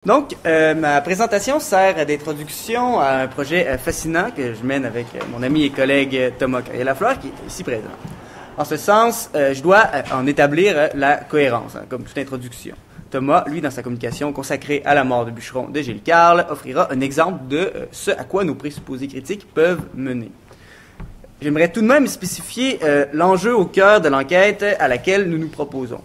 Donc, ma présentation sert d'introduction à un projet fascinant que je mène avec mon ami et collègue Thomas Carrier-Lafleur, qui est ici présent. En ce sens, je dois en établir la cohérence, comme toute introduction. Thomas, lui, dans sa communication consacrée à la mort de Bûcheron de Gilles Carle, offrira un exemple de ce à quoi nos présupposés critiques peuvent mener. J'aimerais tout de même spécifier l'enjeu au cœur de l'enquête à laquelle nous nous proposons.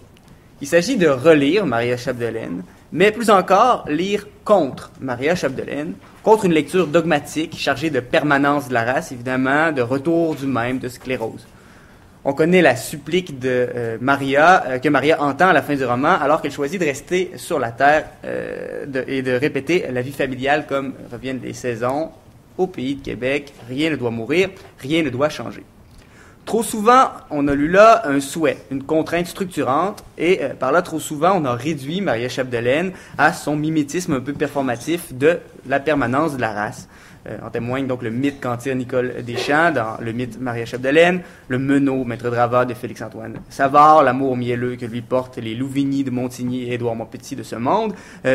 Il s'agit de relire Maria Chapdelaine, mais plus encore, lire contre Maria Chapdelaine, contre une lecture dogmatique chargée de permanence de la race, évidemment, de retour du même, de sclérose. On connaît la supplique de Maria, que Maria entend à la fin du roman, alors qu'elle choisit de rester sur la terre et de répéter la vie familiale comme reviennent les saisons. Au pays de Québec, rien ne doit mourir, rien ne doit changer. Trop souvent, on a lu là un souhait, une contrainte structurante, et par là, trop souvent, on a réduit Maria Chapdelaine à son mimétisme un peu performatif de la permanence de la race. En témoigne donc le mythe qu'en-tire Nicole Deschamps dans le mythe Maria Chapdelaine, le meneau, maître drava de Félix-Antoine Savard, l'amour mielleux que lui portent les Louvigny de Montigny et Édouard Montpetit de ce monde,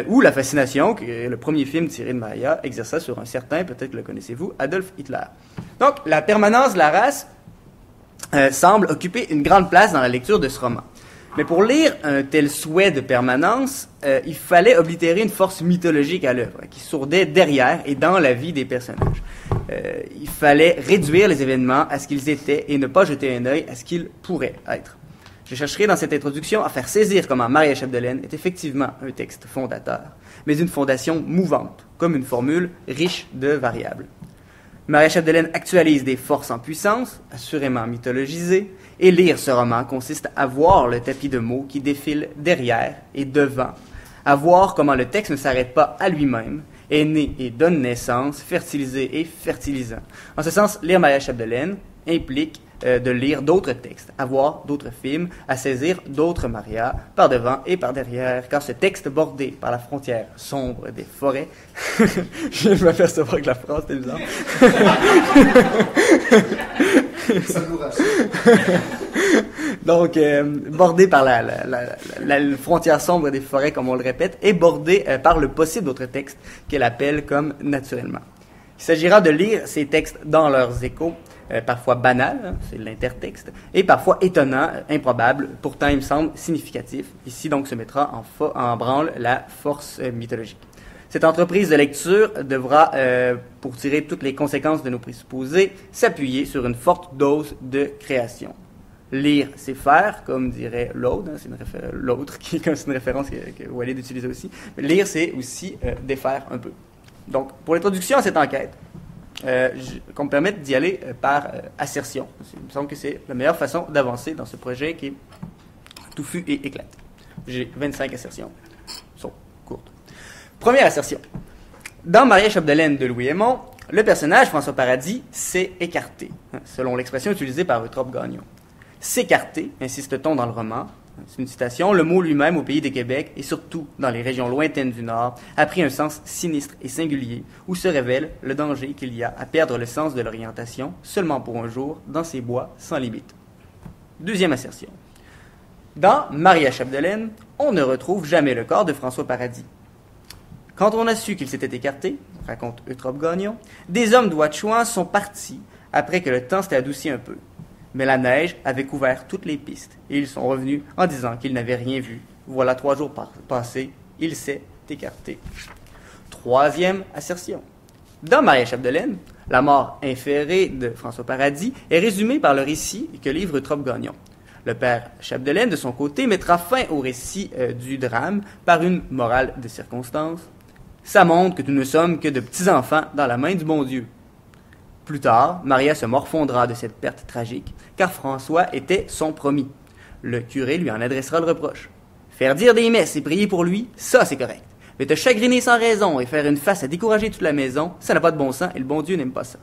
ou la fascination que le premier film tiré de Maria exerça sur un certain, peut-être le connaissez-vous, Adolf Hitler. Donc, la permanence de la race semble occuper une grande place dans la lecture de ce roman. Mais pour lire un tel souhait de permanence, il fallait oblitérer une force mythologique à l'œuvre, qui sourdait derrière et dans la vie des personnages. Il fallait réduire les événements à ce qu'ils étaient et ne pas jeter un œil à ce qu'ils pourraient être. Je chercherai dans cette introduction à faire saisir comment Maria Chapdelaine est effectivement un texte fondateur, mais une fondation mouvante, comme une formule riche de variables. Maria Chapdelaine actualise des forces en puissance, assurément mythologisées, et lire ce roman consiste à voir le tapis de mots qui défile derrière et devant, à voir comment le texte ne s'arrête pas à lui-même, est né et donne naissance, fertilisé et fertilisant. En ce sens, lire Maria Chapdelaine implique de lire d'autres textes, à voir d'autres films, à saisir d'autres Maria, par devant et par derrière, car ce texte bordé par la frontière sombre des forêts, je viens de m'apercevoir que la phrase était bizarre. Ça nous rassure. Donc, bordé par la frontière sombre des forêts, comme on le répète, et bordé par le possible d'autres textes qu'elle appelle comme naturellement. Il s'agira de lire ces textes dans leurs échos, parfois banal, c'est l'intertexte, et parfois étonnant, improbable, pourtant il me semble significatif. Ici donc se mettra en branle la force mythologique. Cette entreprise de lecture devra, pour tirer toutes les conséquences de nos présupposés, s'appuyer sur une forte dose de création. Lire, c'est faire, comme dirait l'autre, c'est l'autre qui c'est une référence que Walid utilisait aussi. Mais lire, c'est aussi défaire un peu. Donc, pour l'introduction à cette enquête, qu'on me permette d'y aller par assertion. Il me semble que c'est la meilleure façon d'avancer dans ce projet qui est touffu et éclaté. J'ai 25 assertions. Elles sont courtes. Première assertion. Dans Maria Chapdelaine de Louis Hémon, le personnage, François Paradis, s'est écarté, selon l'expression utilisée par Eutrope Gagnon. S'écarter, insiste-t-on dans le roman, c'est une citation, le mot lui-même au pays de Québec et surtout dans les régions lointaines du Nord a pris un sens sinistre et singulier où se révèle le danger qu'il y a à perdre le sens de l'orientation seulement pour un jour dans ces bois sans limite. Deuxième assertion. Dans Maria Chapdelaine, on ne retrouve jamais le corps de François Paradis. Quand on a su qu'il s'était écarté, raconte Eutrope Gagnon, des hommes d'Ouatchouan sont partis après que le temps s'était adouci un peu. Mais la neige avait couvert toutes les pistes et ils sont revenus en disant qu'ils n'avaient rien vu. Voilà 3 jours passés, il s'est écarté. Troisième assertion. Dans Maria Chapdelaine, la mort inférée de François Paradis est résumée par le récit que livre Eutrope Gagnon. Le père Chapdelaine, de son côté, mettra fin au récit du drame par une morale de circonstance. Ça montre que nous ne sommes que de petits-enfants dans la main du bon Dieu. Plus tard, Maria se morfondra de cette perte tragique, car François était son promis. Le curé lui en adressera le reproche. Faire dire des messes et prier pour lui, ça c'est correct. Mais te chagriner sans raison et faire une face à décourager toute la maison, ça n'a pas de bon sens et le bon Dieu n'aime pas ça.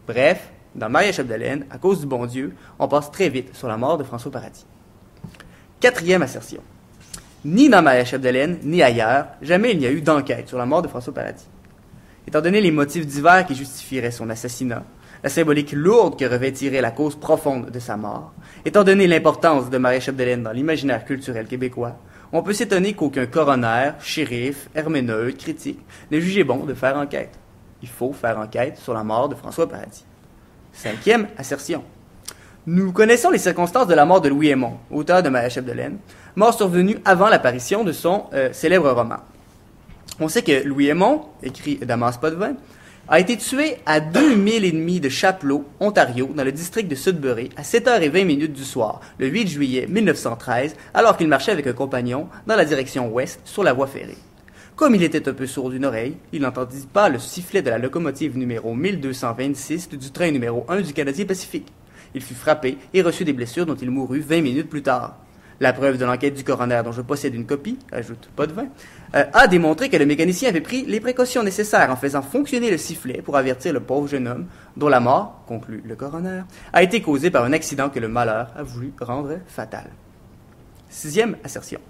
Bref, dans Maria Chapdelaine, à cause du bon Dieu, on passe très vite sur la mort de François Paradis. Quatrième assertion. Ni dans Maria Chapdelaine, ni ailleurs, jamais il n'y a eu d'enquête sur la mort de François Paradis. Étant donné les motifs divers qui justifieraient son assassinat, la symbolique lourde que revêtirait la cause profonde de sa mort, étant donné l'importance de Maria Chapdelaine dans l'imaginaire culturel québécois, on peut s'étonner qu'aucun coroner, shérif, herméneute, critique n'ait jugé bon de faire enquête. Il faut faire enquête sur la mort de François Paradis. 5e assertion. Nous connaissons les circonstances de la mort de Louis Aymon, auteur de Maria Chapdelaine, mort survenue avant l'apparition de son célèbre roman. On sait que Louis Aymon, écrit Damas Potvin, a été tué à 2000 et demi de Chapleau, Ontario, dans le district de Sudbury, à 7h20 du soir, le 8 juillet 1913, alors qu'il marchait avec un compagnon dans la direction ouest sur la voie ferrée. Comme il était un peu sourd d'une oreille, il n'entendit pas le sifflet de la locomotive numéro 1226 du train numéro 1 du Canadien Pacifique. Il fut frappé et reçut des blessures dont il mourut 20 minutes plus tard. La preuve de l'enquête du coroner dont je possède une copie, ajoute Potvin, a démontré que le mécanicien avait pris les précautions nécessaires en faisant fonctionner le sifflet pour avertir le pauvre jeune homme, dont la mort, conclut le coroner, a été causée par un accident que le malheur a voulu rendre fatal. 6e assertion.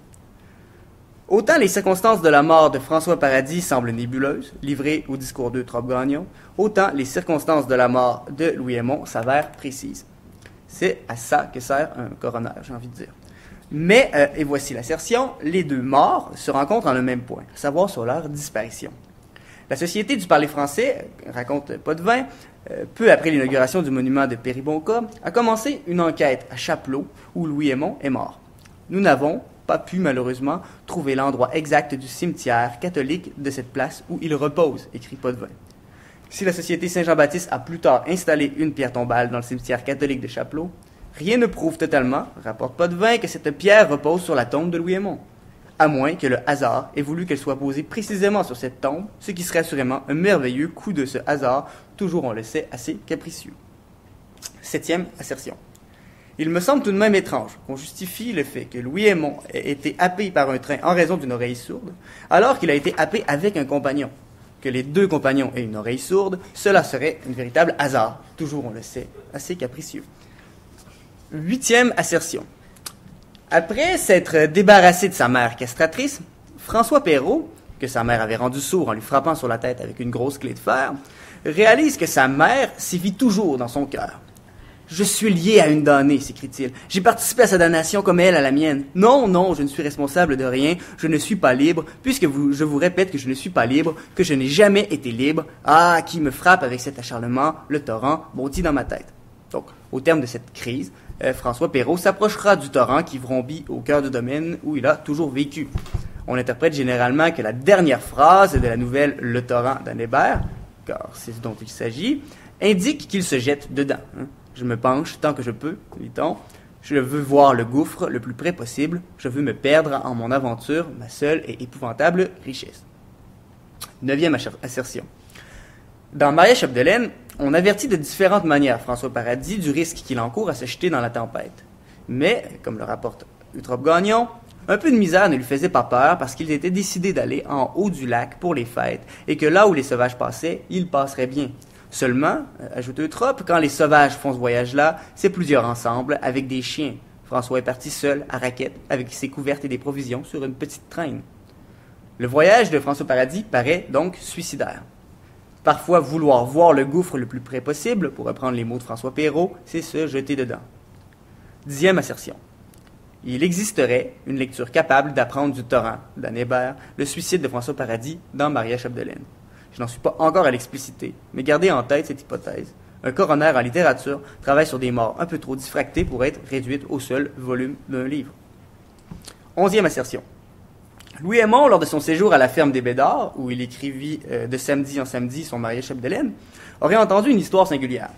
Autant les circonstances de la mort de François Paradis semblent nébuleuses, livrées au discours d'Eutrope Gagnon, autant les circonstances de la mort de Louis Aymon s'avèrent précises. C'est à ça que sert un coroner, j'ai envie de dire. Mais, et voici l'assertion, les deux morts se rencontrent en un même point, à savoir sur leur disparition. La Société du parler français, raconte Potvin, peu après l'inauguration du monument de Péribonka, a commencé une enquête à Chapleau, où Louis Aymon est mort. Nous n'avons pas pu, malheureusement, trouver l'endroit exact du cimetière catholique de cette place où il repose, écrit Potvin. Si la Société Saint-Jean-Baptiste a plus tard installé une pierre tombale dans le cimetière catholique de Chapleau, rien ne prouve totalement, rapporte Potvin, que cette pierre repose sur la tombe de Louis Aymon, à moins que le hasard ait voulu qu'elle soit posée précisément sur cette tombe, ce qui serait assurément un merveilleux coup de ce hasard, toujours on le sait, assez capricieux. 7e assertion. Il me semble tout de même étrange qu'on justifie le fait que Louis Aymon ait été happé par un train en raison d'une oreille sourde, alors qu'il a été happé avec un compagnon. Que les deux compagnons aient une oreille sourde, cela serait un véritable hasard, toujours on le sait, assez capricieux. 8e assertion. Après s'être débarrassé de sa mère castratrice, François Perrault, que sa mère avait rendu sourd en lui frappant sur la tête avec une grosse clé de fer, réalise que sa mère sévit toujours dans son cœur. « Je suis lié à une damnée, s'écrie-t-il. J'ai participé à sa damnation comme elle à la mienne. Non, non, je ne suis responsable de rien, je ne suis pas libre, puisque je vous répète que je ne suis pas libre, que je n'ai jamais été libre. Ah, qui me frappe avec cet acharnement, le torrent bondit dans ma tête. » Donc, au terme de cette crise, François Perrault s'approchera du torrent qui vrombit au cœur du domaine où il a toujours vécu. On interprète généralement que la dernière phrase de la nouvelle Le torrent d'Anne Hébert, car c'est ce dont il s'agit, indique qu'il se jette dedans. Je me penche tant que je peux, dit-on. Je veux voir le gouffre le plus près possible. Je veux me perdre en mon aventure, ma seule et épouvantable richesse. 9e assertion. Dans Maria Chapdelaine, on avertit de différentes manières François Paradis du risque qu'il encourt à se jeter dans la tempête. Mais, comme le rapporte Eutrope Gagnon, un peu de misère ne lui faisait pas peur parce qu'il était décidé d'aller en haut du lac pour les fêtes et que là où les sauvages passaient, il passerait bien. Seulement, ajoute Eutrope, quand les sauvages font ce voyage-là, c'est plusieurs ensemble avec des chiens. François est parti seul, à raquette, avec ses couvertes et des provisions sur une petite traîne. Le voyage de François Paradis paraît donc suicidaire. Parfois, vouloir voir le gouffre le plus près possible, pour reprendre les mots de François Perrault, c'est se jeter dedans. 10e assertion. Il existerait une lecture capable d'apprendre du torrent d'Anne Hébert, le suicide de François Paradis dans Maria Chapdelaine. Je n'en suis pas encore à l'expliciter, mais gardez en tête cette hypothèse. Un coroner en littérature travaille sur des morts un peu trop diffractées pour être réduites au seul volume d'un livre. 11e assertion. Louis Aymon, lors de son séjour à la ferme des Bédards, où il écrivit de samedi en samedi son Maria Chapdelaine, aurait entendu une histoire singulière.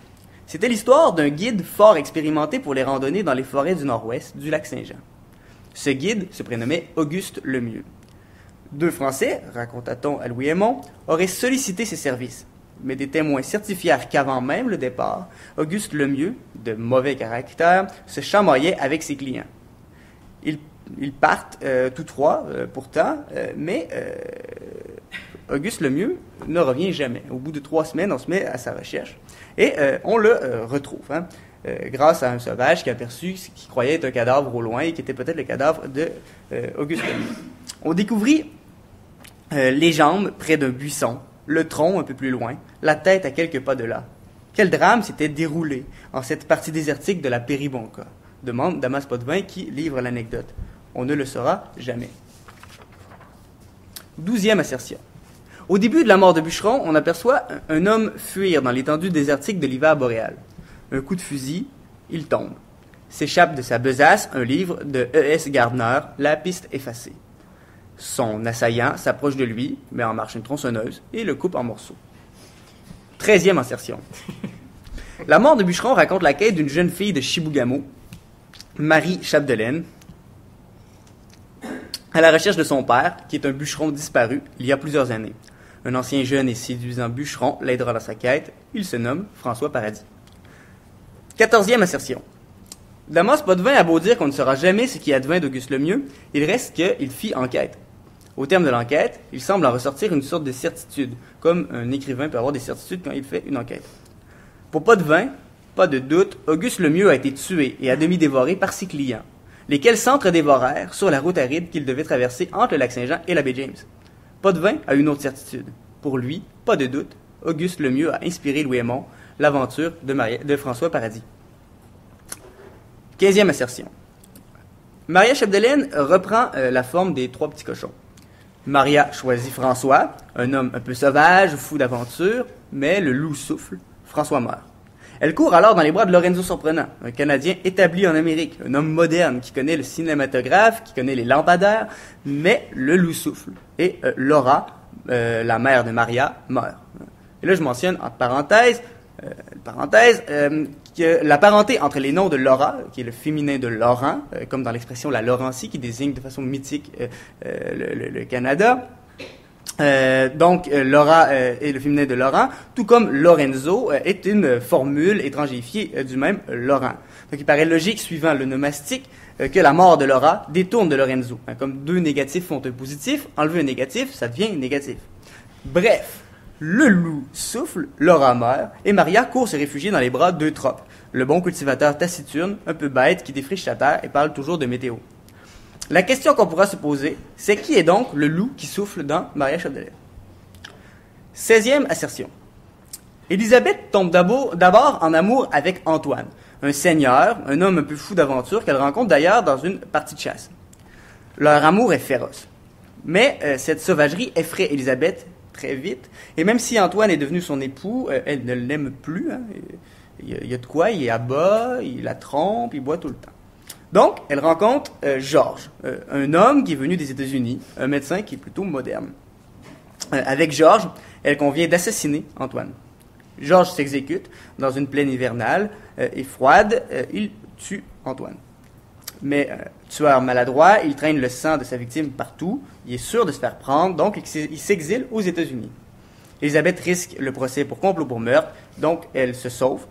C'était l'histoire d'un guide fort expérimenté pour les randonnées dans les forêts du nord-ouest du lac Saint-Jean. Ce guide se prénommait Auguste Lemieux. 2 Français, raconta-t-on à Louis Aymon, auraient sollicité ses services, mais des témoins certifièrent qu'avant même le départ, Auguste Lemieux, de mauvais caractère, se chamaillait avec ses clients. Ils partent tous trois, pourtant, mais Auguste Lemieux ne revient jamais. Au bout de 3 semaines, on se met à sa recherche et on le retrouve, grâce à un sauvage qui a aperçu ce qu'il croyait être un cadavre au loin et qui était peut-être le cadavre de Auguste Lemieux. On découvrit les jambes près d'un buisson, le tronc un peu plus loin, la tête à quelques pas de là. Quel drame s'était déroulé en cette partie désertique de la Péribonka, demande Damas Potvin qui livre l'anecdote. On ne le saura jamais. 12e assertion. Au début de la mort de Bûcheron, on aperçoit un homme fuir dans l'étendue désertique de l'hiver boréal. Un coup de fusil, il tombe. S'échappe de sa besace un livre de E.S. Gardner, La piste effacée. Son assaillant s'approche de lui, met en marche une tronçonneuse et le coupe en morceaux. 13e assertion. La mort de Bûcheron raconte la quête d'une jeune fille de Chibougamau, Marie Chapdelaine, à la recherche de son père, qui est un bûcheron disparu il y a plusieurs années. Un ancien jeune et séduisant bûcheron l'aidera dans sa quête. Il se nomme François Paradis. 14e assertion. D'Amos Potvin a beau dire qu'on ne saura jamais ce qui advint d'Auguste Lemieux, il reste qu'il fit enquête. Au terme de l'enquête, il semble en ressortir une sorte de certitude, comme un écrivain peut avoir des certitudes quand il fait une enquête. Pour Potvin, pas de doute, Auguste Lemieux a été tué et à demi dévoré par ses clients, lesquels s'entre-dévorèrent sur la route aride qu'il devait traverser entre le lac Saint-Jean et la baie James. Potvin a une autre certitude. Pour lui, pas de doute, Auguste Lemieux a inspiré Louis Aymon l'aventure de François Paradis. 15e assertion. Maria Chapdelaine reprend la forme des trois petits cochons. Maria choisit François, un homme un peu sauvage, fou d'aventure, mais le loup souffle, François meurt. Elle court alors dans les bras de Lorenzo Surprenant, un Canadien établi en Amérique, un homme moderne qui connaît le cinématographe, qui connaît les lampadaires, mais le loup souffle. Et Laura, la mère de Maria, meurt. Et là, je mentionne en parenthèse, que la parenté entre les noms de Laura, qui est le féminin de Laurent, comme dans l'expression la Laurentie, qui désigne de façon mythique le Canada. Donc, Laura est le féminin de Laurent, tout comme Lorenzo est une formule étrangérifiée du même Laurent. Donc, il paraît logique, suivant le nomastique, que la mort de Laura détourne de Lorenzo. Comme deux négatifs font un positif, enlever un négatif, ça devient négatif. Bref, le loup souffle, Laura meurt, et Maria court se réfugier dans les bras d'Eutrope, le bon cultivateur taciturne, un peu bête, qui défriche sa terre et parle toujours de météo. La question qu'on pourra se poser, c'est qui est donc le loup qui souffle dans Maria Chapdelaine? 16e assertion. Élisabeth tombe d'abord en amour avec Antoine, un seigneur, un homme un peu fou d'aventure qu'elle rencontre d'ailleurs dans une partie de chasse. Leur amour est féroce. Mais cette sauvagerie effraie Élisabeth très vite, et même si Antoine est devenu son époux, elle ne l'aime plus. Hein. Il y a de quoi, il est à bas, il la trompe, il boit tout le temps. Donc, elle rencontre Georges, un homme qui est venu des États-Unis, un médecin qui est plutôt moderne. Avec Georges, elle convient d'assassiner Antoine. Georges s'exécute dans une plaine hivernale et froide. Il tue Antoine. Mais tueur maladroit, il traîne le sang de sa victime partout. Il est sûr de se faire prendre, donc il s'exile aux États-Unis. Élisabeth risque le procès pour complot pour meurtre, donc elle se sauve.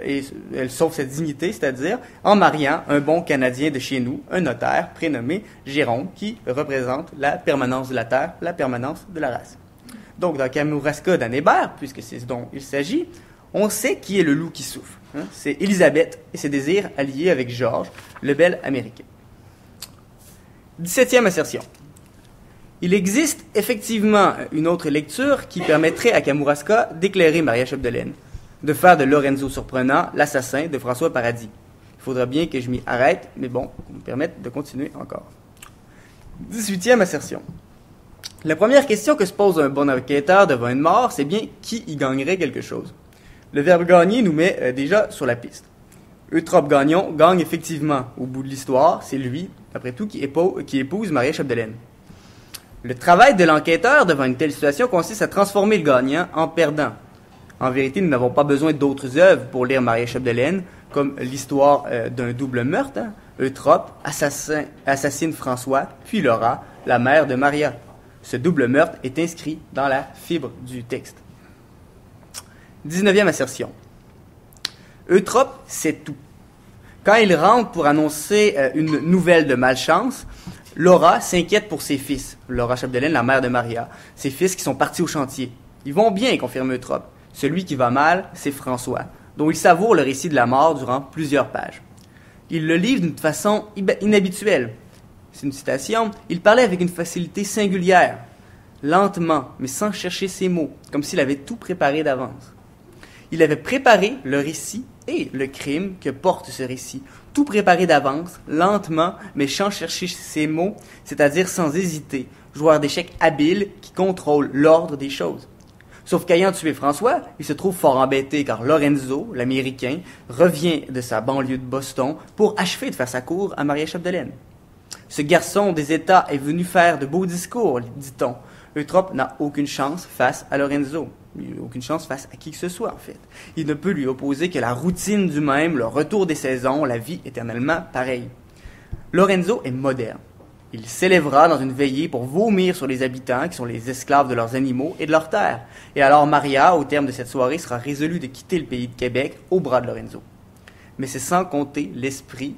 Et elle sauve sa dignité, c'est-à-dire en mariant un bon Canadien de chez nous, un notaire prénommé Jérôme, qui représente la permanence de la terre, la permanence de la race. Donc, dans Kamouraska d'Anne Hébert, puisque c'est ce dont il s'agit, on sait qui est le loup qui souffle. Hein? C'est Élisabeth et ses désirs alliés avec Georges, le bel Américain. 17e assertion. Il existe effectivement une autre lecture qui permettrait à Kamouraska d'éclairer Maria Chapdelaine, de faire de Lorenzo Surprenant l'assassin de François Paradis. Il faudra bien que je m'y arrête, mais bon, pour me permettre de continuer encore. 18e assertion. La première question que se pose un bon enquêteur devant une mort, c'est bien qui y gagnerait quelque chose. Le verbe gagner nous met déjà sur la piste. Eutrope Gagnon gagne effectivement au bout de l'histoire, c'est lui, après tout, qui épouse Maria Chapdelaine. Le travail de l'enquêteur devant une telle situation consiste à transformer le gagnant en perdant. En vérité, nous n'avons pas besoin d'autres œuvres pour lire Maria Chapdelaine, comme l'histoire d'un double meurtre. Hein? Eutrope assassine François, puis Laura, la mère de Maria. Ce double meurtre est inscrit dans la fibre du texte. 19e assertion. Eutrope sait tout. Quand il rentre pour annoncer une nouvelle de malchance, Laura s'inquiète pour ses fils. Laura Chapdelaine, la mère de Maria. Ses fils qui sont partis au chantier. Ils vont bien, confirme Eutrope. Celui qui va mal, c'est François, dont il savoure le récit de la mort durant plusieurs pages. Il le livre d'une façon inhabituelle. C'est une citation. Il parlait avec une facilité singulière, lentement, mais sans chercher ses mots, comme s'il avait tout préparé d'avance. Il avait préparé le récit et le crime que porte ce récit. Tout préparé d'avance, lentement, mais sans chercher ses mots, c'est-à-dire sans hésiter. Joueur d'échecs habile qui contrôle l'ordre des choses. Sauf qu'ayant tué François, il se trouve fort embêté car Lorenzo, l'Américain, revient de sa banlieue de Boston pour achever de faire sa cour à Maria Chapdelaine. Ce garçon des États est venu faire de beaux discours, dit-on. Eutrope n'a aucune chance face à Lorenzo. Aucune chance face à qui que ce soit, en fait. Il ne peut lui opposer que la routine du même, le retour des saisons, la vie éternellement pareille. Lorenzo est moderne. Il s'élèvera dans une veillée pour vomir sur les habitants qui sont les esclaves de leurs animaux et de leurs terres. Et alors Maria, au terme de cette soirée, sera résolue de quitter le pays de Québec au bras de Lorenzo. Mais c'est sans compter l'esprit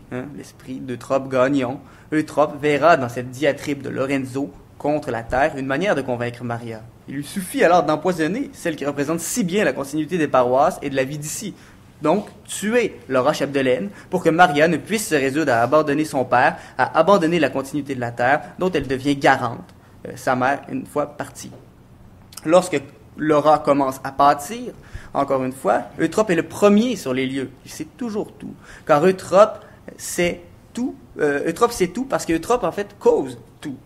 d'Eutrope Gagnon. Eutrope verra dans cette diatribe de Lorenzo contre la terre une manière de convaincre Maria. Il lui suffit alors d'empoisonner celle qui représente si bien la continuité des paroisses et de la vie d'ici. Donc, tuer Laura Chapdelaine pour que Maria ne puisse se résoudre à abandonner son père, à abandonner la continuité de la terre dont elle devient garante, sa mère une fois partie. Lorsque Laura commence à pâtir, encore une fois, Eutrope est le premier sur les lieux. Il sait toujours tout. Car Eutrope sait tout. Eutrope sait tout parce qu'Eutrope, en fait, cause tout.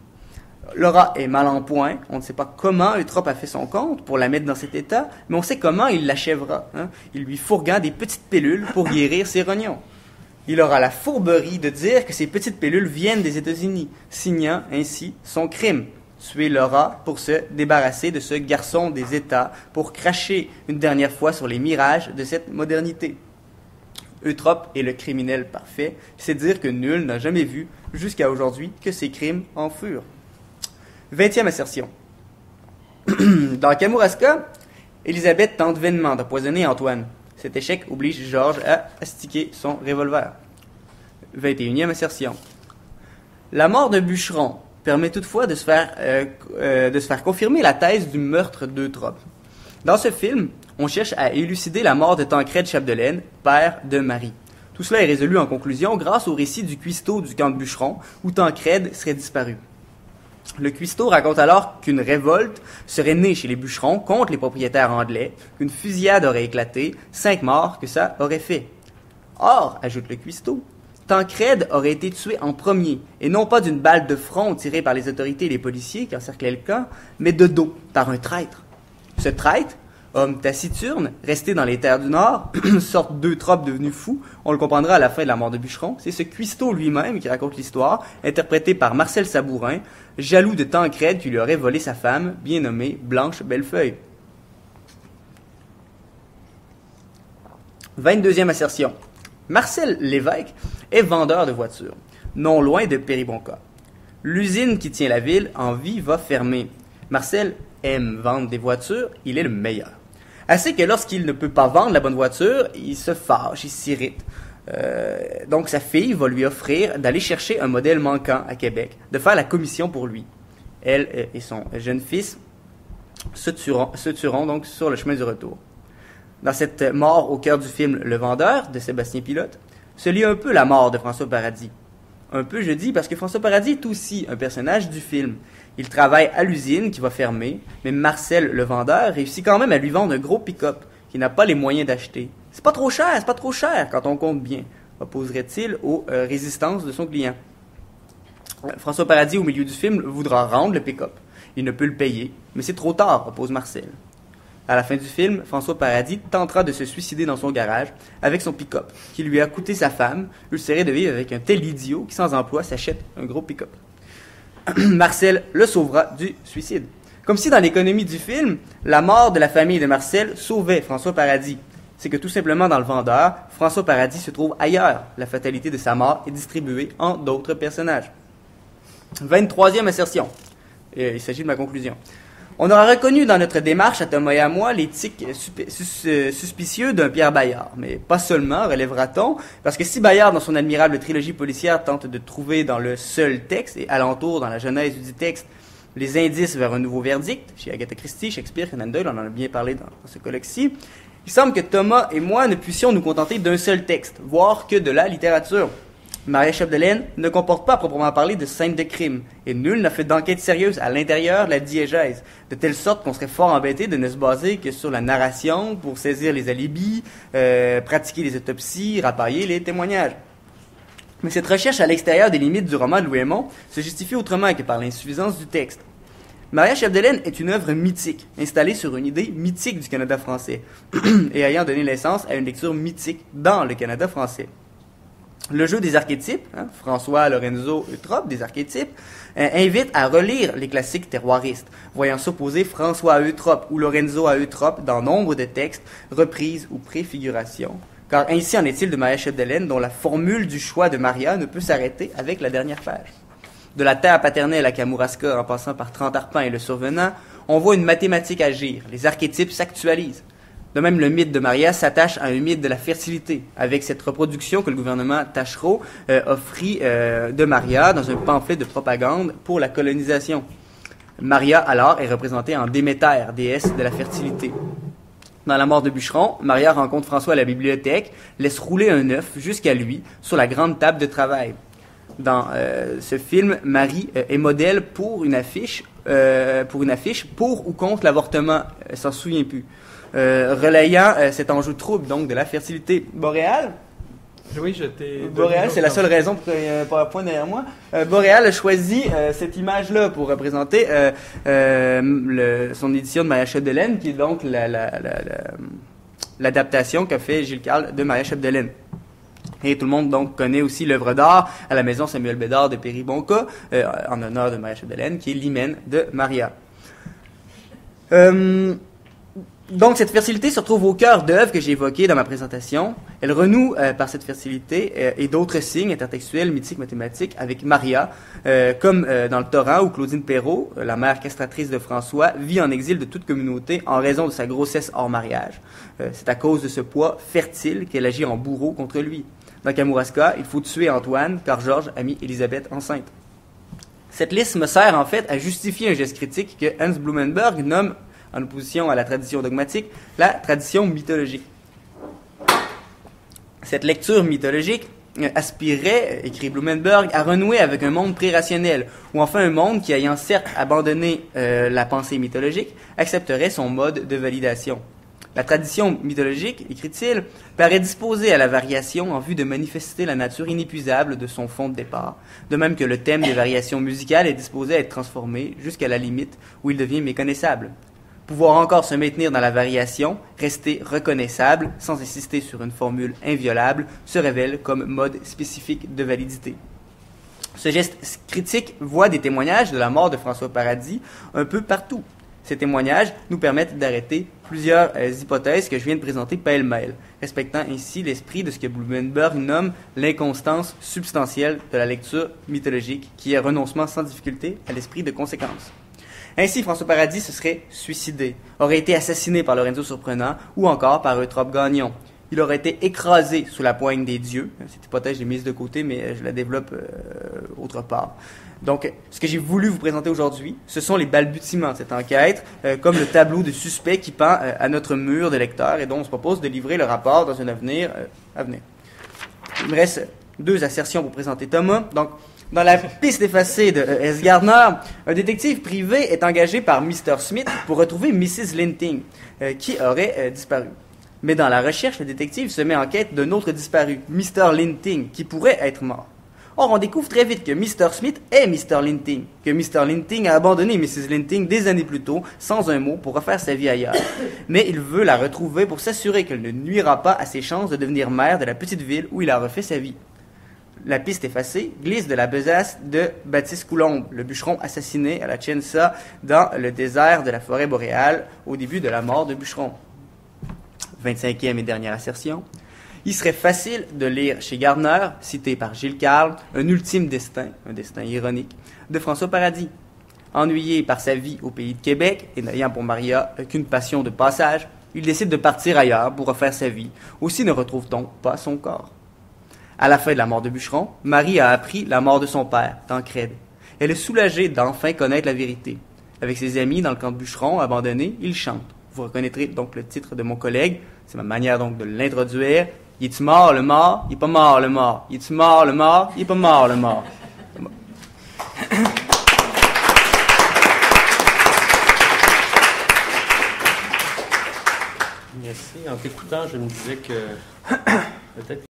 Laura est mal en point. On ne sait pas comment Eutrope a fait son compte pour la mettre dans cet état, mais on sait comment il l'achèvera. Il lui fourguant des petites pilules pour guérir ses rognons. Il aura la fourberie de dire que ces petites pilules viennent des États-Unis, signant ainsi son crime. Tuer Laura pour se débarrasser de ce garçon des États, pour cracher une dernière fois sur les mirages de cette modernité. Eutrope est le criminel parfait, c'est dire que nul n'a jamais vu, jusqu'à aujourd'hui, que ces crimes en furent. 20e assertion. Dans Kamouraska, Élisabeth tente vainement d'empoisonner Antoine. Cet échec oblige Georges à astiquer son revolver. 21e assertion. La mort de Bûcheron permet toutefois de se faire confirmer la thèse du meurtre d'Eutrope. Dans ce film, on cherche à élucider la mort de Tancrède Chapdelaine, père de Marie. Tout cela est résolu en conclusion grâce au récit du cuistot du camp de Bûcheron, où Tancrède serait disparu. Le cuistot raconte alors qu'une révolte serait née chez les bûcherons contre les propriétaires anglais, qu'une fusillade aurait éclaté, 5 morts que ça aurait fait. Or, ajoute le cuistot, Tancrède aurait été tué en premier, et non pas d'une balle de front tirée par les autorités et les policiers qui encerclaient le camp, mais de dos, par un traître. Ce traître, homme taciturne, resté dans les terres du Nord, sorte d'Eutrope devenu fou, on le comprendra à la fin de la mort de Bûcheron, c'est ce cuistot lui-même qui raconte l'histoire, interprété par Marcel Sabourin, jaloux de Tancrède qui lui aurait volé sa femme, bien nommée Blanche Bellefeuille. 22e assertion. Marcel Lévesque est vendeur de voitures, non loin de Péribonka. L'usine qui tient la ville en vie va fermer. Marcel aime vendre des voitures, il est le meilleur. Assez que lorsqu'il ne peut pas vendre la bonne voiture, il se fâche, il s'irrite. Donc sa fille va lui offrir d'aller chercher un modèle manquant à Québec, de faire la commission pour lui. Elle et son jeune fils se tueront donc sur le chemin du retour. Dans cette mort au cœur du film Le Vendeur de Sébastien Pilote, se lit un peu la mort de François Paradis. Un peu, je dis, parce que François Paradis est aussi un personnage du film. Il travaille à l'usine qui va fermer, mais Marcel, le vendeur, réussit quand même à lui vendre un gros pick-up qu'il n'a pas les moyens d'acheter. C'est pas trop cher quand on compte bien, opposerait-il aux résistances de son client. François Paradis, au milieu du film, voudra rendre le pick-up. Il ne peut le payer, mais c'est trop tard, oppose Marcel. À la fin du film, François Paradis tentera de se suicider dans son garage avec son pick-up, qui lui a coûté sa femme, ulcéré de vivre avec un tel idiot qui, sans emploi, s'achète un gros pick-up. Marcel le sauvera du suicide. Comme si dans l'économie du film, la mort de la famille de Marcel sauvait François Paradis. C'est que tout simplement dans Le Vendeur, François Paradis se trouve ailleurs. La fatalité de sa mort est distribuée en d'autres personnages. 23e assertion. Il s'agit de ma conclusion. On aura reconnu dans notre démarche à Thomas et à moi l'éthique suspicieux d'un Pierre Bayard. Mais pas seulement, relèvera-t-on, parce que si Bayard, dans son admirable trilogie policière, tente de trouver dans le seul texte et alentour dans la genèse du texte les indices vers un nouveau verdict, chez Agatha Christie, Shakespeare, Conan Doyle, on en a bien parlé dans ce colloque-ci, il semble que Thomas et moi ne puissions nous contenter d'un seul texte, voire que de la littérature. Maria Chapdelaine ne comporte pas à proprement parler de scène de crime, et nul n'a fait d'enquête sérieuse à l'intérieur de la diégèse, de telle sorte qu'on serait fort embêté de ne se baser que sur la narration pour saisir les alibis, pratiquer les autopsies, rapailler les témoignages. Mais cette recherche à l'extérieur des limites du roman de Louis Hémon se justifie autrement que par l'insuffisance du texte. Maria Chapdelaine est une œuvre mythique, installée sur une idée mythique du Canada français, et ayant donné naissance à une lecture mythique dans le Canada français. Le jeu des archétypes, François, Lorenzo, Eutrope, des archétypes, invite à relire les classiques terroiristes, voyant s'opposer François à Eutrope ou Lorenzo à Eutrope dans nombre de textes, reprises ou préfigurations. Car ainsi en est-il de Maria Chapdelaine, dont la formule du choix de Maria ne peut s'arrêter avec la dernière page. De la terre paternelle à Kamouraska, en passant par Trentarpin et le Survenant, on voit une mathématique agir, les archétypes s'actualisent. De même, le mythe de Maria s'attache à un mythe de la fertilité, avec cette reproduction que le gouvernement Taschereau offrit de Maria dans un pamphlet de propagande pour la colonisation. Maria, alors, est représentée en Déméter, déesse de la fertilité. Dans La mort de Bûcheron, Maria rencontre François à la bibliothèque, laisse rouler un œuf jusqu'à lui sur la grande table de travail. Dans ce film, Marie est modèle pour une affiche pour ou contre l'avortement, elle s'en souvient plus. Relayant cet enjeu trouble donc de la fertilité boréale. Oui, je t'ai... Boréal, c'est la seule raison pour qu'il n'y ait pas un point derrière moi. Boréal a choisi cette image-là pour représenter son édition de Maria Chapdelaine, qui est donc l'adaptation qu'a fait Gilles Carle de Maria Chapdelaine. Et tout le monde donc connaît aussi l'œuvre d'art à la maison Samuel Bédard de Péribonka, en honneur de Maria Chapdelaine, qui est l'hymen de Maria. Donc, cette fertilité se retrouve au cœur d'œuvres que j'ai évoquées dans ma présentation. Elle renoue par cette fertilité et d'autres signes intertextuels, mythiques, mathématiques avec Maria, comme dans le Torrent où Claudine Perrault, la mère castratrice de François, vit en exil de toute communauté en raison de sa grossesse hors mariage. C'est à cause de ce poids fertile qu'elle agit en bourreau contre lui. Dans Kamouraska, il faut tuer Antoine car Georges a mis Élisabeth enceinte. Cette liste me sert en fait à justifier un geste critique que Hans Blumenberg nomme, en opposition à la tradition dogmatique, la tradition mythologique. Cette lecture mythologique aspirait, écrit Blumenberg, à renouer avec un monde pré-rationnel, ou enfin un monde qui, ayant certes abandonné la pensée mythologique, accepterait son mode de validation. La tradition mythologique, écrit-il, paraît disposée à la variation en vue de manifester la nature inépuisable de son fond de départ, de même que le thème des variations musicales est disposé à être transformé jusqu'à la limite où il devient méconnaissable. Pouvoir encore se maintenir dans la variation, rester reconnaissable, sans insister sur une formule inviolable, se révèle comme mode spécifique de validité. Ce geste critique voit des témoignages de la mort de François Paradis un peu partout. Ces témoignages nous permettent d'arrêter plusieurs hypothèses que je viens de présenter pêle-mêle, respectant ainsi l'esprit de ce que Blumenberg nomme l'inconstance substantielle de la lecture mythologique, qui est renoncement sans difficulté à l'esprit de conséquence. Ainsi, François Paradis se serait suicidé, aurait été assassiné par Lorenzo Surprenant ou encore par Eutrope Gagnon. Il aurait été écrasé sous la poigne des dieux. Cette hypothèse, je l'ai mise de côté, mais je la développe autre part. Donc, ce que j'ai voulu vous présenter aujourd'hui, ce sont les balbutiements de cette enquête, comme le tableau de suspect qui pend à notre mur de lecteur et dont on se propose de livrer le rapport dans un avenir à venir. Il me reste 2 assertions pour présenter Thomas. Donc, dans la piste effacée de S. Gardner, un détective privé est engagé par Mr. Smith pour retrouver Mrs. Linting, qui aurait disparu. Mais dans la recherche, le détective se met en quête d'un autre disparu, Mr. Linting, qui pourrait être mort. Or, on découvre très vite que Mr. Smith est Mr. Linting, que Mr. Linting a abandonné Mrs. Linting des années plus tôt, sans un mot, pour refaire sa vie ailleurs. Mais il veut la retrouver pour s'assurer qu'elle ne nuira pas à ses chances de devenir maire de la petite ville où il a refait sa vie. La piste effacée glisse de la besace de Baptiste Coulombe, le bûcheron assassiné à la Chensa dans le désert de la forêt boréale au début de la mort de Bûcheron. 25e et dernière assertion. Il serait facile de lire chez Gardner, cité par Gilles Carle, un ultime destin, un destin ironique, de François Paradis. Ennuyé par sa vie au pays de Québec et n'ayant pour Maria qu'une passion de passage, il décide de partir ailleurs pour refaire sa vie. Aussi ne retrouve-t-on pas son corps. À la fin de la mort de Bûcheron, Marie a appris la mort de son père, Tancrède. Elle est soulagée d'enfin connaître la vérité. Avec ses amis dans le camp de Bûcheron, abandonné, il chante. Vous reconnaîtrez donc le titre de mon collègue, c'est ma manière donc de l'introduire. Il est-tu mort, le mort? Il est pas mort, le mort. Il est-tu mort, le mort? Il est pas mort, le mort. Merci. En t'écoutant, je me disais que peut-être